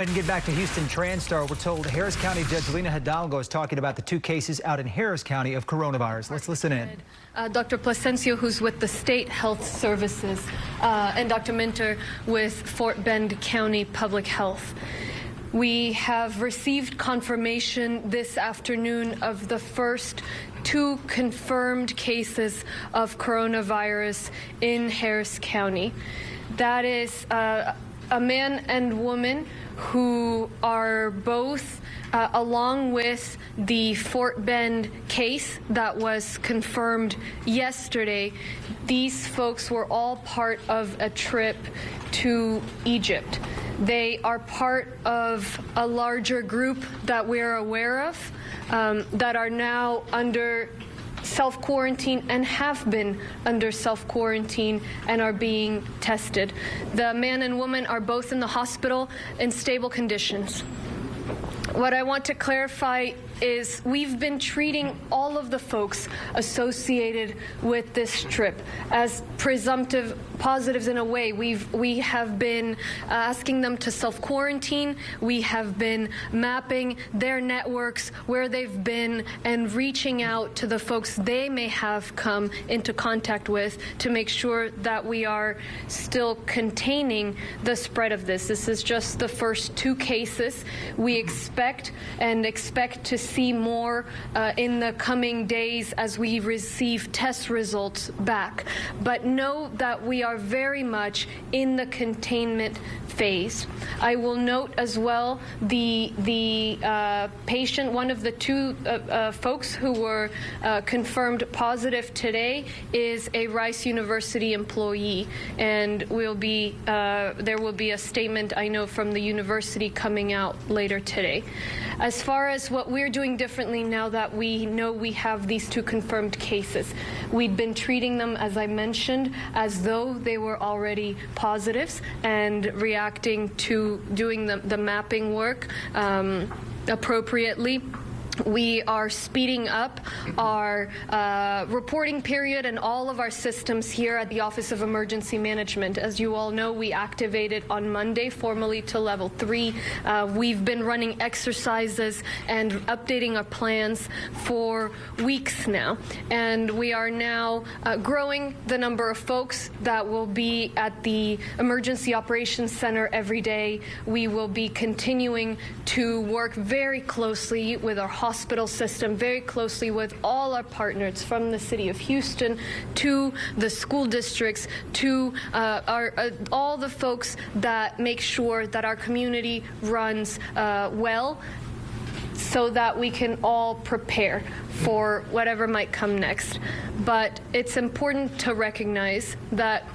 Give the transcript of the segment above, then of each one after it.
And get back to Houston Transtar. We're told Harris County Judge Lina Hidalgo is talking about the 2 cases out in Harris County of coronavirus. Let's listen in. Dr. Plasencio, who's with the State Health Services, and Dr. Minter with Fort Bend County Public Health. We have received confirmation this afternoon of the first 2 confirmed cases of coronavirus in Harris County. That is a man and woman who are both, along with the Fort Bend case that was confirmed yesterday. These folks were all part of a trip to Egypt. They are part of a larger group that we're aware of that are now under self-quarantine and have been under self-quarantine and are being tested. The man and woman are both in the hospital in stable conditions. What I want to clarify is we've been treating all of the folks associated with this trip as presumptive positives in a way. We have been asking them to self-quarantine. We have been mapping their networks, where they've been, and reaching out to the folks they may have come into contact with to make sure that we are still containing the spread of this. This is just the first 2 cases. We expect to see more in the coming days as we receive test results back. But know that we are very much in the containment phase. I will note as well the patient, one of the 2 folks who were confirmed positive today is a Rice University employee, and there will be a statement, I know, from the university coming out later today. As far as what we're doing differently now that we know we have these 2 confirmed cases, we'd been treating them, as I mentioned, as though they were already positives and reacting to doing the mapping work appropriately. We are speeding up our reporting period and all of our systems here at the Office of Emergency Management. As you all know, we activated on Monday formally to level 3. We've been running exercises and updating our plans for weeks now. And we are now growing the number of folks that will be at the Emergency Operations Center every day. We will be continuing to work very closely with our hospital system, very closely with all our partners from the city of Houston to the school districts to all the folks that make sure that our community runs well, so that we can all prepare for whatever might come next. But it's important to recognize that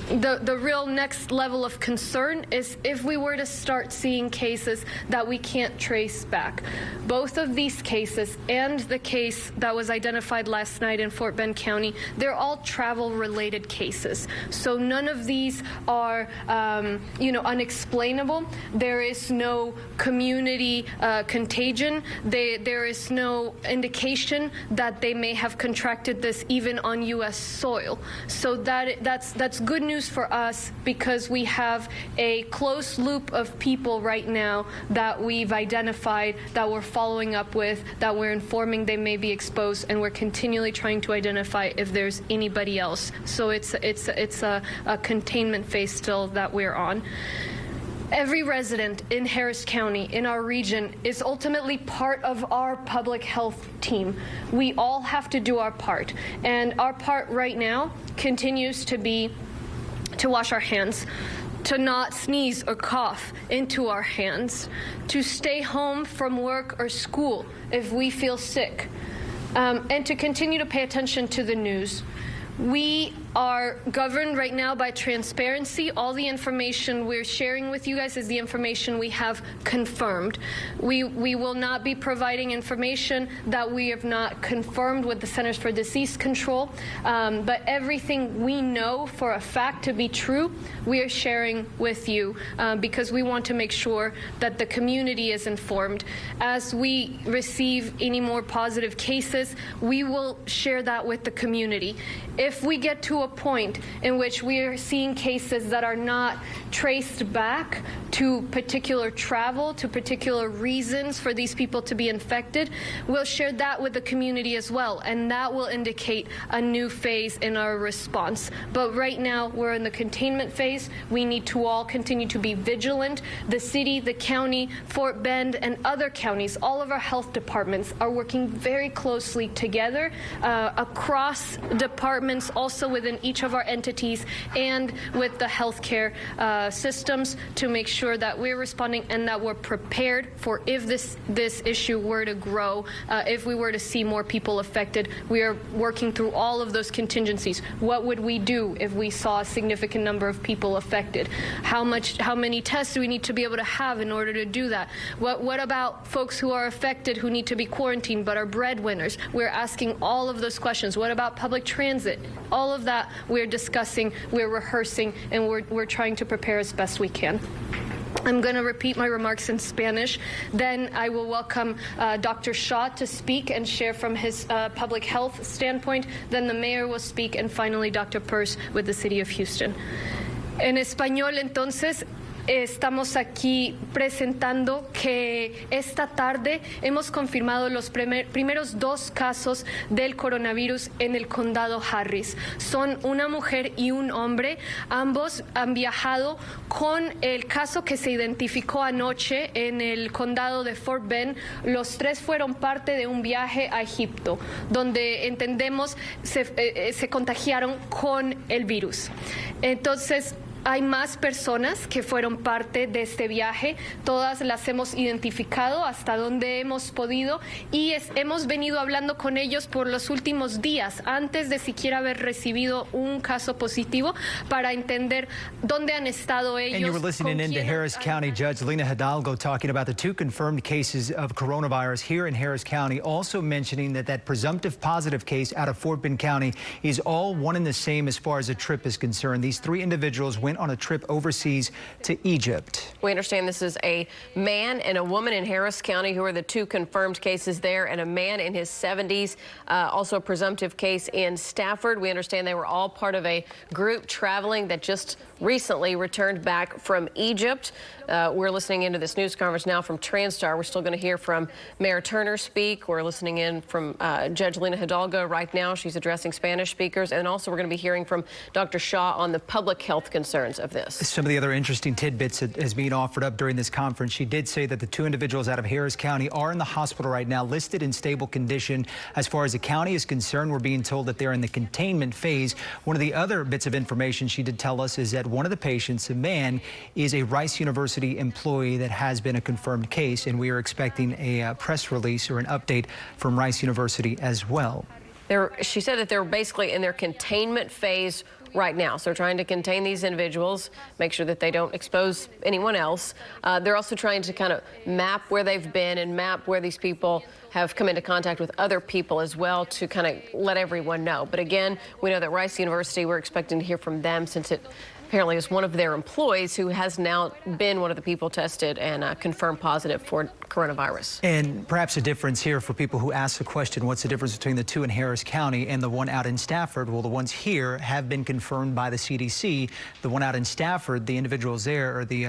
the real next level of concern is if we were to start seeing cases that we can't trace back. Both of these cases and the case that was identified last night in Fort Bend County, they're all travel-related cases. So none of these are, unexplainable. There is no community contagion. There is no indication that they may have contracted this even on U.S. soil. So that's good news for us, because we have a close loop of people right now that we've identified, that we're following up with, that we're informing they may be exposed, and we're continually trying to identify if there's anybody else. So it's a containment phase still that we're on. Every resident in Harris County, in our region, is ultimately part of our public health team. We all have to do our part, and our part right now continues to be to wash our hands, to not sneeze or cough into our hands, to stay home from work or school if we feel sick, and to continue to pay attention to the news. We are governed right now by transparency. All the information we're sharing with you guys is the information we have confirmed. We will not be providing information that we have not confirmed with the Centers for Disease Control, but everything we know for a fact to be true, we are sharing with you because we want to make sure that the community is informed. As we receive any more positive cases, we will share that with the community. If we get to to a point in which we are seeing cases that are not traced back to particular travel, to particular reasons for these people to be infected, we'll share that with the community as well, and that will indicate a new phase in our response. But right now, we're in the containment phase. We need to all continue to be vigilant. The city, the county, Fort Bend, and other counties, all of our health departments are working very closely together across departments, also within each of our entities, and with the healthcare systems to make sure that we're responding and that we're prepared for if this issue were to grow, if we were to see more people affected. We are working through all of those contingencies. What would we do if we saw a significant number of people affected? How many tests do we need to be able to have in order to do that? What about folks who are affected who need to be quarantined but are breadwinners? We're asking all of those questions. What about public transit? All of that we're discussing, we're rehearsing, and we're trying to prepare as best we can. I'm going to repeat my remarks in Spanish. Then I will welcome Dr. Shaw to speak and share from his public health standpoint. Then the mayor will speak, and finally Dr. Peirce with the city of Houston. En español, entonces, estamos aquí presentando que esta tarde hemos confirmado los primeros 2 casos del coronavirus en el condado Harris. Son una mujer y un hombre. Ambos han viajado con el caso que se identificó anoche en el condado de Fort Bend. Los 3 fueron parte de un viaje a Egipto, donde entendemos se contagiaron con el virus. Entonces, hay más personas que fueron parte de este viaje, todas las hemos identificado hasta donde hemos podido y hemos venido hablando con ellos por los últimos días, antes de siquiera haber recibido un caso positivo, para entender dónde han estado ellos. And you were listening in to Harris County Judge Lina Hidalgo talking about the 2 confirmed cases of coronavirus here in Harris County, also mentioning that presumptive positive case out of Fort Bend County is all one and the same as far as the trip is concerned. These 3 individuals went on a trip overseas to Egypt. We understand this is a man and a woman in Harris County who are the 2 confirmed cases there, and a man in his 70s, also a presumptive case in Stafford. We understand they were all part of a group traveling that just recently returned back from Egypt. We're listening into this news conference now from Transtar. We're still going to hear from Mayor Turner speak. We're listening in from Judge Lina Hidalgo right now. She's addressing Spanish speakers. And also we're going to be hearing from Dr. Shaw on the public health concerns of this. Some of the other interesting tidbits that is being offered up during this conference. She did say that the 2 individuals out of Harris County are in the hospital right now, listed in stable condition. As far as the county is concerned, we're being told that they're in the containment phase. One of the other bits of information she did tell us is that one of the patients, a man, is a Rice University employee that has been a confirmed case, and we are expecting a press release or an update from Rice University as well. She said that they're basically in their containment phase right now. So they're trying to contain these individuals, make sure that they don't expose anyone else. They're also trying to kind of map where they've been and map where these people have come into contact with other people as well, to kind of let everyone know. But again, we know that Rice University, we're expecting to hear from them, since it apparently is one of their employees who has now been one of the people tested and confirmed positive for coronavirus. And perhaps a difference here for people who ask the question, what's the difference between the 2 in Harris County and the one out in Stafford? Well, the ones here have been confirmed by the CDC. The one out in Stafford, the individuals there, or the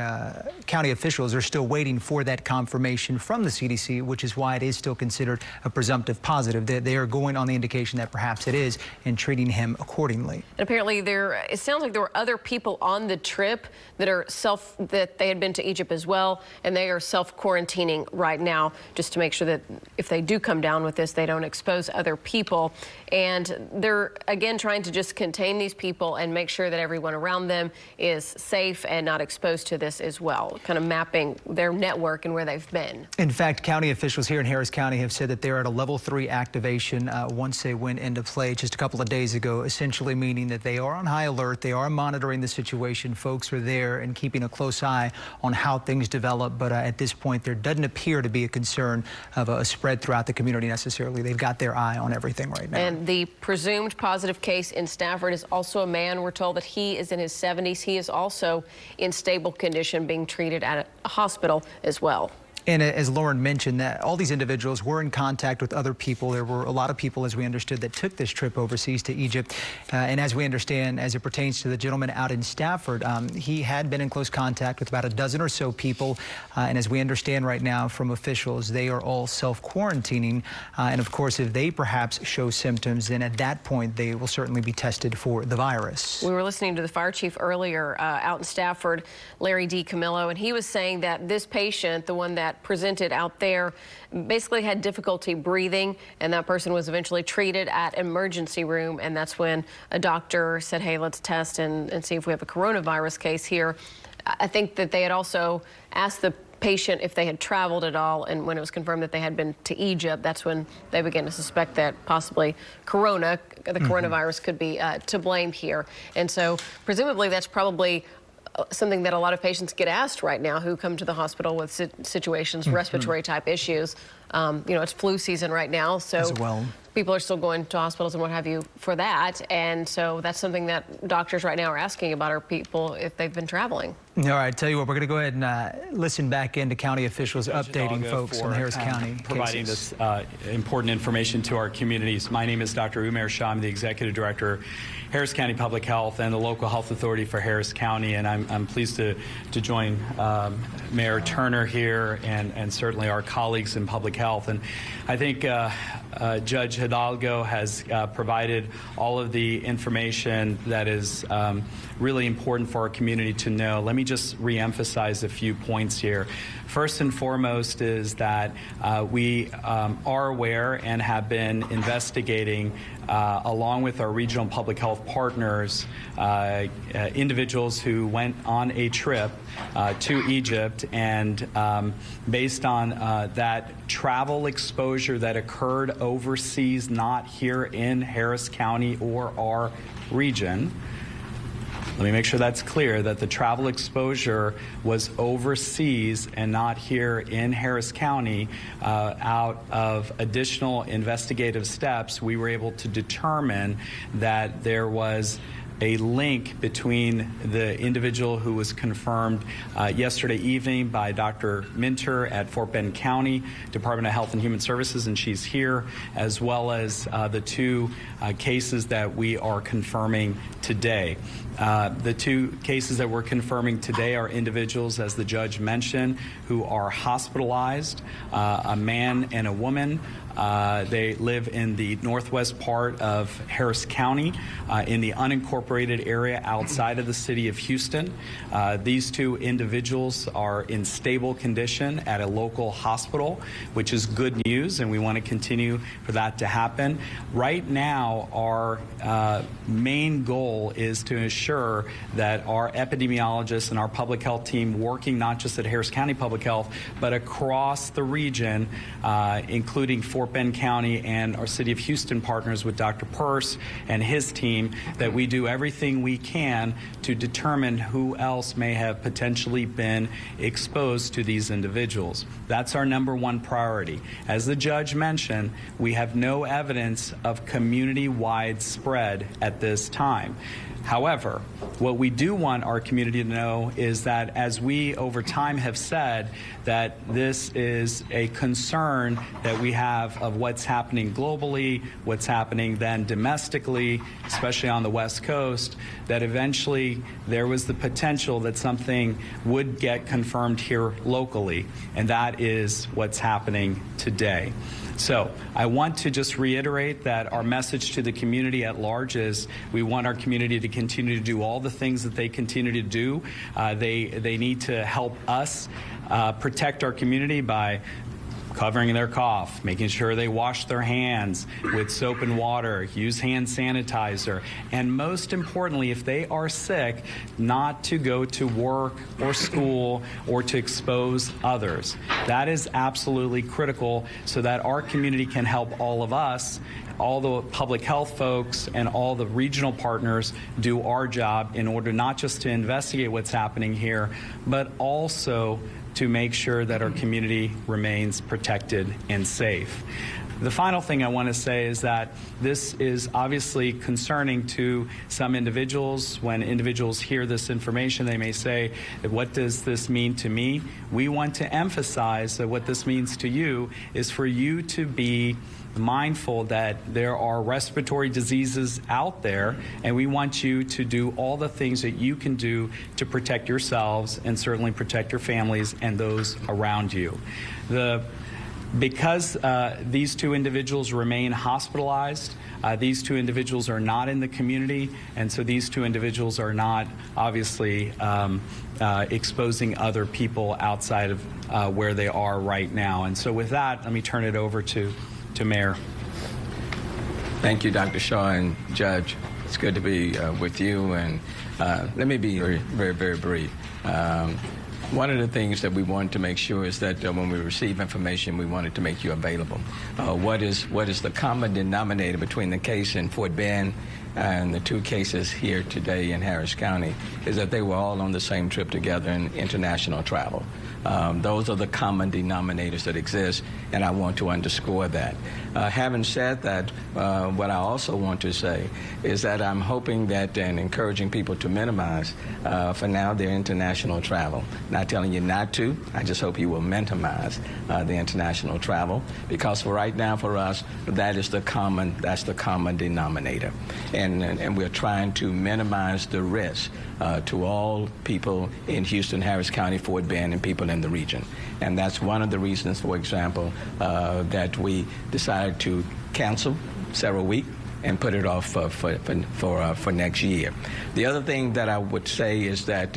county officials, are still waiting for that confirmation from the CDC, which is why it is still considered a presumptive positive. They are going on the indication that perhaps it is and treating him accordingly. And apparently it sounds like there were other people on the trip that they had been to Egypt as well, and they are self-quarantining right now, just to make sure that if they do come down with this, they don't expose other people. And they're again trying to just contain these people and make sure that everyone around them is safe and not exposed to this as well, kind of mapping their network and where they've been. In fact, county officials here in Harris County have said that they're at a level 3 activation once they went into play just a couple of days ago, essentially meaning that they are on high alert. They are monitoring the situation. Folks are there and keeping a close eye on how things develop. But at this point, there doesn't appear to be a concern of a spread throughout the community necessarily. They've got their eye on everything right now. And the presumed positive case in Stafford is also a man. We're told that he is in his 70s. He is also in stable condition, being treated at a hospital as well. And as Lauren mentioned, that all these individuals were in contact with other people. There were a lot of people, as we understood, that took this trip overseas to Egypt. And as we understand, as it pertains to the gentleman out in Stafford, he had been in close contact with about a dozen or so people. And as we understand right now from officials, they are all self-quarantining. And of course, if they perhaps show symptoms, then at that point, they will certainly be tested for the virus. We were listening to the fire chief earlier out in Stafford, Larry D. Camillo, and he was saying that this patient, the one that presented out there, basically had difficulty breathing, and that person was eventually treated at emergency room, and that's when a doctor said, hey, let's test and see if we have a coronavirus case here. I think that they had also asked the patient if they had traveled at all, and when it was confirmed that they had been to Egypt, that's when they began to suspect that possibly the coronavirus could be to blame here. And so presumably that's probably something that a lot of patients get asked right now who come to the hospital with situations, respiratory type issues. You know, it's flu season right now, so people are still going to hospitals and what have you for that. And so that's something that doctors right now are asking about, are people if they've been traveling. All right, tell you what, we're going to go ahead and listen back into county officials updating folks on Harris County providing cases. this important information to our communities. My name is Dr. Umair Shah. I'm the Executive Director, Harris County Public Health and the Local Health Authority for Harris County, and I'm pleased to join Mayor Turner here and certainly our colleagues in public health. And I think Judge Hidalgo has provided all of the information that is really important for our community to know. Let me just reemphasize a few points here. First and foremost is that we are aware and have been investigating, along with our regional public health partners, individuals who went on a trip to Egypt, and based on that travel exposure that occurred overseas, not here in Harris County or our region. Let me make sure that's clear, that the travel exposure was overseas and not here in Harris County. Out of additional investigative steps, we were able to determine that there was a link between the individual who was confirmed yesterday evening by Dr. Minter at Fort Bend County Department of Health and Human Services, and she's here, as well as the two cases that we are confirming today. The two cases that we're confirming today are individuals, as the judge mentioned, who are hospitalized, a man and a woman. They live in the northwest part of Harris County, in the unincorporated area outside of the city of Houston. These two individuals are in stable condition at a local hospital, which is good news, and we want to continue for that to happen. Right now, our main goal is to ensure that our epidemiologists and our public health team, working not just at Harris County Public Health, but across the region, including Fort Bend County and our City of Houston partners with Dr. Peirce and his team, that we do everything we can to determine who else may have potentially been exposed to these individuals. That's our number one priority. As the judge mentioned, we have no evidence of community-wide spread at this time. However, what we do want our community to know is that, as we over time have said, that this is a concern that we have of what's happening globally, what's happening then domestically, especially on the West Coast, that eventually there was the potential that something would get confirmed here locally, and that is what's happening today. So I want to just reiterate that our message to the community at large is we want our community to continue to do all the things that they continue to do. They need to help us protect our community by covering their cough, making sure they wash their hands with soap and water, use hand sanitizer, and most importantly, if they are sick, not to go to work or school or to expose others. That is absolutely critical so that our community can help all of us, all the public health folks and all the regional partners, do our job in order not just to investigate what's happening here, but also to make sure that our community remains protected and safe. The final thing I want to say is that this is obviously concerning to some individuals. When individuals hear this information, they may say, what does this mean to me? We want to emphasize that what this means to you is for you to be mindful that there are respiratory diseases out there, and we want you to do all the things that you can do to protect yourselves and certainly protect your families and those around you. Because these two individuals remain hospitalized, these two individuals are not in the community, and so these two individuals are not obviously exposing other people outside of where they are right now. And so with that, let me turn it over to Mayor. Thank you, Dr. Shaw and Judge. It's good to be with you, and let me be very brief. One of the things that we want to make sure is that when we receive information, we wanted to make you available. What is the common denominator between the case in Fort Bend and the two cases here today in Harris County is that they were all on the same trip together in international travel. Those are the common denominators that exist, and I want to underscore that. Having said that, what I also want to say is that I'm hoping that and encouraging people to minimize, for now, their international travel. Not telling you not to. I just hope you will minimize the international travel, because for right now, for us, that's the common denominator, and we're trying to minimize the risk to all people in Houston, Harris County, Fort Bend, and people in the region. And that's one of the reasons, for example, that we decided to cancel several weeks and put it off for next year. The other thing that I would say is that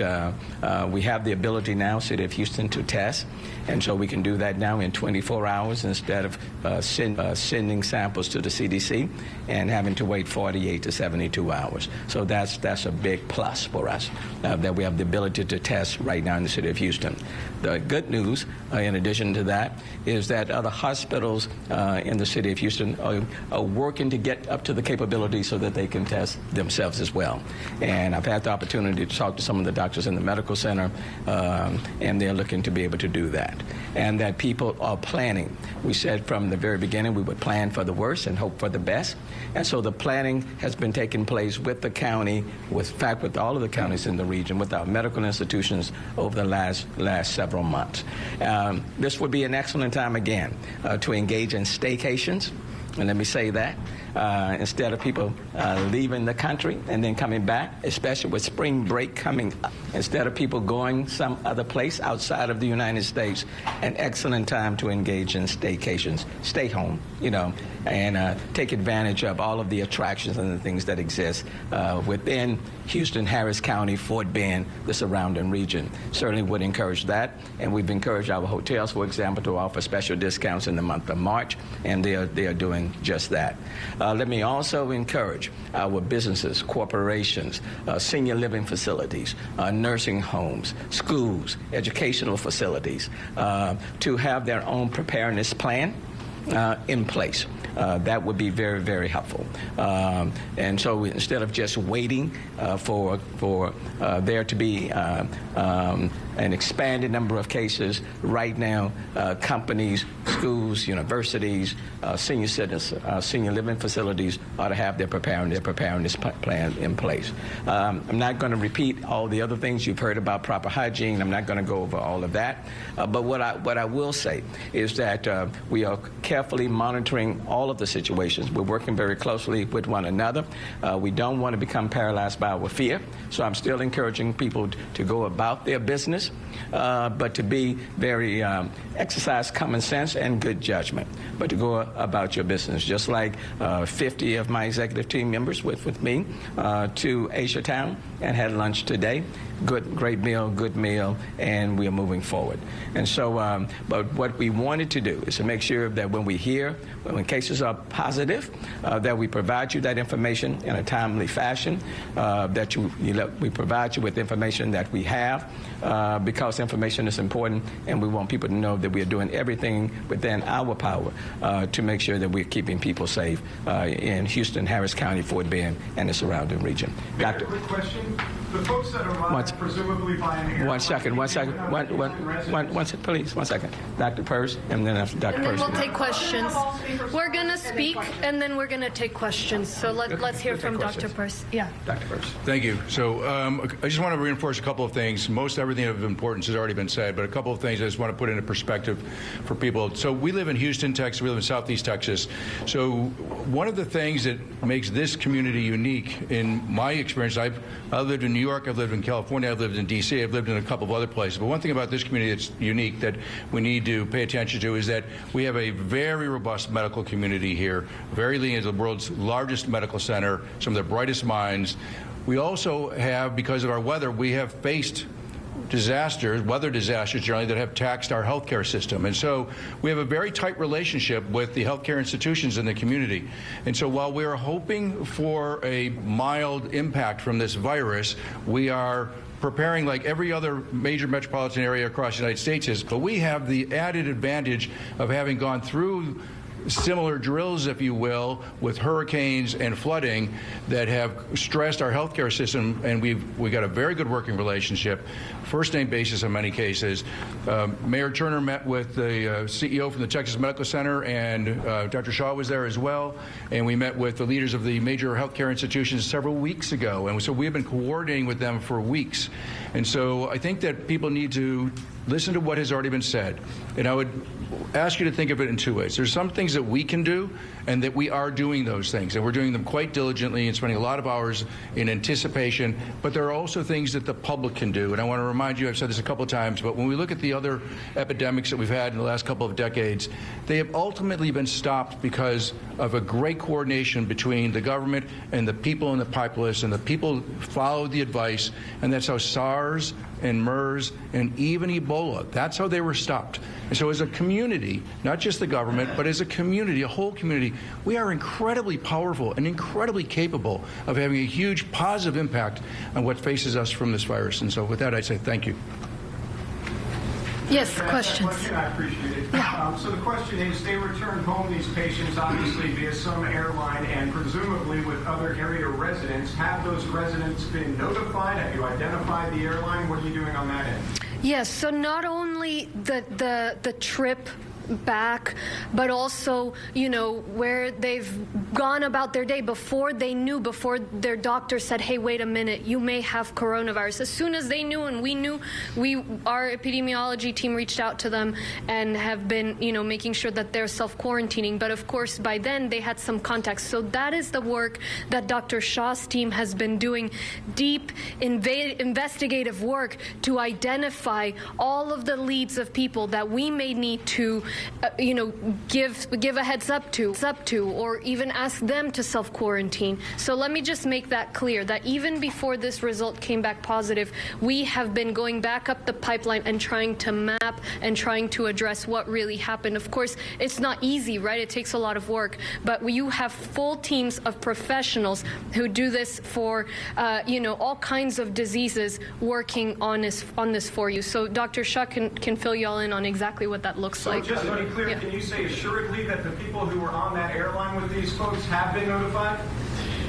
we have the ability now, City of Houston, to test, and so we can do that now in 24 hours instead of sending samples to the CDC and having to wait 48 to 72 hours. So that's a big plus for us, that we have the ability to test right now in the City of Houston. The good news, in addition to that, is that other hospitals in the City of Houston are working to get up to the capability so that they can test themselves as well. And I've had the opportunity to talk to some of the doctors in the medical center, and they're looking to be able to do that. And that people are planning. We said from the very beginning we would plan for the worst and hope for the best. And so the planning has been taking place with the county, with all of the counties in the region, with our medical institutions over the last several months. This would be an excellent time again to engage in staycations. And let me say that, instead of people leaving the country and then coming back, especially with spring break coming up, instead of people going some other place outside of the United States, an excellent time to engage in staycations. Stay home, and take advantage of all of the attractions and the things that exist within Houston, Harris County, Fort Bend, the surrounding region. Certainly would encourage that, and we've encouraged our hotels, for example, to offer special discounts in the month of March, and they are doing just that. Let me also encourage our businesses, corporations, senior living facilities, nursing homes, schools, educational facilities, to have their own preparedness plan in place. That would be very helpful. And so instead of just waiting for there to be an expanded number of cases, right now companies, schools, universities, senior citizens, senior living facilities ought to have their preparedness plan in place. I'm not going to repeat all the other things you've heard about proper hygiene. I'm not going to go over all of that. But what I will say is that we are carefully monitoring all of the situations. We're working very closely with one another. We don't want to become paralyzed by our fear. So I'm still encouraging people to go about their business, but to be very exercise common sense and good judgment, but to go about your business. Just like 50 of my executive team members with me to Asia Town and had lunch today. Great meal, good meal, and we are moving forward. And so, but what we wanted to do is to make sure that when cases are positive, that we provide you that information in a timely fashion, that we provide you with information that we have, because information is important, and we want people to know that we are doing everything within our power to make sure that we're keeping people safe in Houston, Harris County, Fort Bend, and the surrounding region. Doctor, quick question. The folks that arrived presumably by an airline. One second, please, 1 second. Dr. Purse, and then after Dr. And then Purse. we'll take questions. We're going to speak, and then we're going to take questions. So let's hear from Dr. Purse. Yeah. Dr. Purse. Thank you. So I just want to reinforce a couple of things. Most everything of importance has already been said, but a couple of things I just want to put into perspective for people. So we live in Houston, Texas. We live in Southeast Texas. So one of the things that makes this community unique, in my experience, I've lived in New York, I've lived in California, I've lived in D.C., I've lived in a couple of other places. But one thing about this community that's unique that we need to pay attention to is that we have a very robust medical community here, very lean, as the world's largest medical center, some of the brightest minds. We also have, because of our weather, we have faced disasters, weather disasters generally, that have taxed our healthcare system. And so we have a very tight relationship with the healthcare institutions in the community. And so while we are hoping for a mild impact from this virus, we are preparing like every other major metropolitan area across the United States is. But we have the added advantage of having gone through similar drills, if you will, with hurricanes and flooding that have stressed our healthcare system, and we got a very good working relationship, first name basis in many cases. Mayor Turner met with the CEO from the Texas Medical Center, and Dr. Shaw was there as well, and we met with the leaders of the major healthcare institutions several weeks ago, and so we have been coordinating with them for weeks. And so I think that people need to listen to what has already been said, and I would ask you to think of it in two ways. There's some things that we can do, and that we are doing those things, and we're doing them quite diligently and spending a lot of hours in anticipation, but there are also things that the public can do. And I want to remind you, I've said this a couple of times, but when we look at the other epidemics that we've had in the last couple of decades, they have ultimately been stopped because of a great coordination between the government and the people in the populace, and the people followed the advice, and that's how SARS and MERS and even Ebola, that's how they were stopped. And so as a community, not just the government, but as a community, a whole community, we are incredibly powerful and incredibly capable of having a huge positive impact on what faces us from this virus. And so with that, I'd say thank you. Yes, questions. I appreciate it. Yeah. So the question is, they returned home, these patients, obviously via some airline and presumably with other area residents. Have those residents been notified? Have you identified the airline? What are you doing on that end? Yes, so not only the trip back, but also, you know, where they've gone about their day before they knew, before their doctor said, hey, wait a minute, you may have coronavirus. As soon as they knew and we knew, our epidemiology team reached out to them and have been, you know, making sure that they're self-quarantining. But of course, by then they had some contacts. So that is the work that Dr. Shaw's team has been doing, deep investigative work to identify all of the leads of people that we may need to you know, give a heads up to, or even ask them to self-quarantine. So let me just make that clear, that even before this result came back positive, we have been going back up the pipeline and trying to map and trying to address what really happened. Of course, it's not easy, right? It takes a lot of work, but you have full teams of professionals who do this for, you know, all kinds of diseases, working on this for you. So Dr. Shaw can fill you all in on exactly what that looks like. Just to be clear, yeah. Can you say assuredly that the people who were on that airline with these folks have been notified?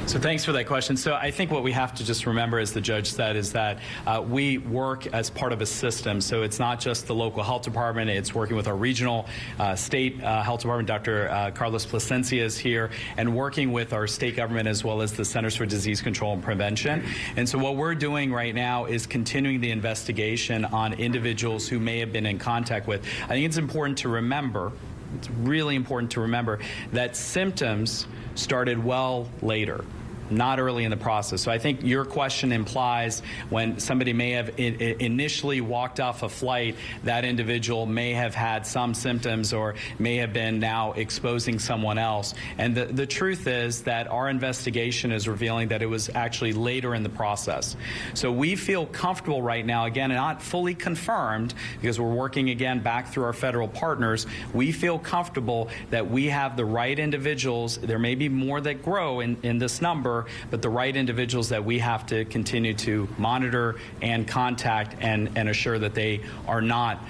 So thanks for that question. So I think what we have to just remember, as the judge said, is that we work as part of a system. So it's not just the local health department. It's working with our regional state health department. Dr. Carlos Plasencia is here, and working with our state government as well as the Centers for Disease Control and Prevention. And so what we're doing right now is continuing the investigation on individuals who may have been in contact with. I think it's important to remember, it's really important to remember that symptoms started well later, not early in the process. So I think your question implies when somebody may have initially walked off a flight, that individual may have had some symptoms or may have been now exposing someone else. And the truth is that our investigation is revealing that it was actually later in the process. So we feel comfortable right now, again, not fully confirmed, because we're working again back through our federal partners. We feel comfortable that we have the right individuals. There may be more that grow in this number, sure, but the right individuals that we have to continue to monitor and contact and assure that they are not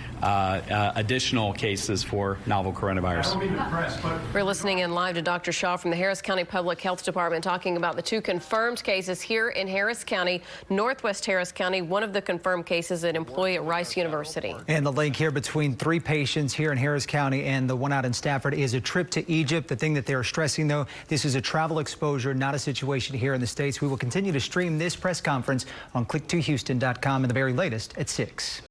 additional cases for novel coronavirus. I don't mean to press, but We're listening in live to Dr. Shaw from the Harris County Public Health Department talking about the 2 confirmed cases here in Harris County, Northwest Harris County, one of the confirmed cases an employee at Rice University. And the link here between 3 patients here in Harris County and the one out in Stafford is a trip to Egypt. The thing that they're stressing, though, this is a travel exposure, not a situation here in the States. We will continue to stream this press conference on click2houston.com and the very latest at 6.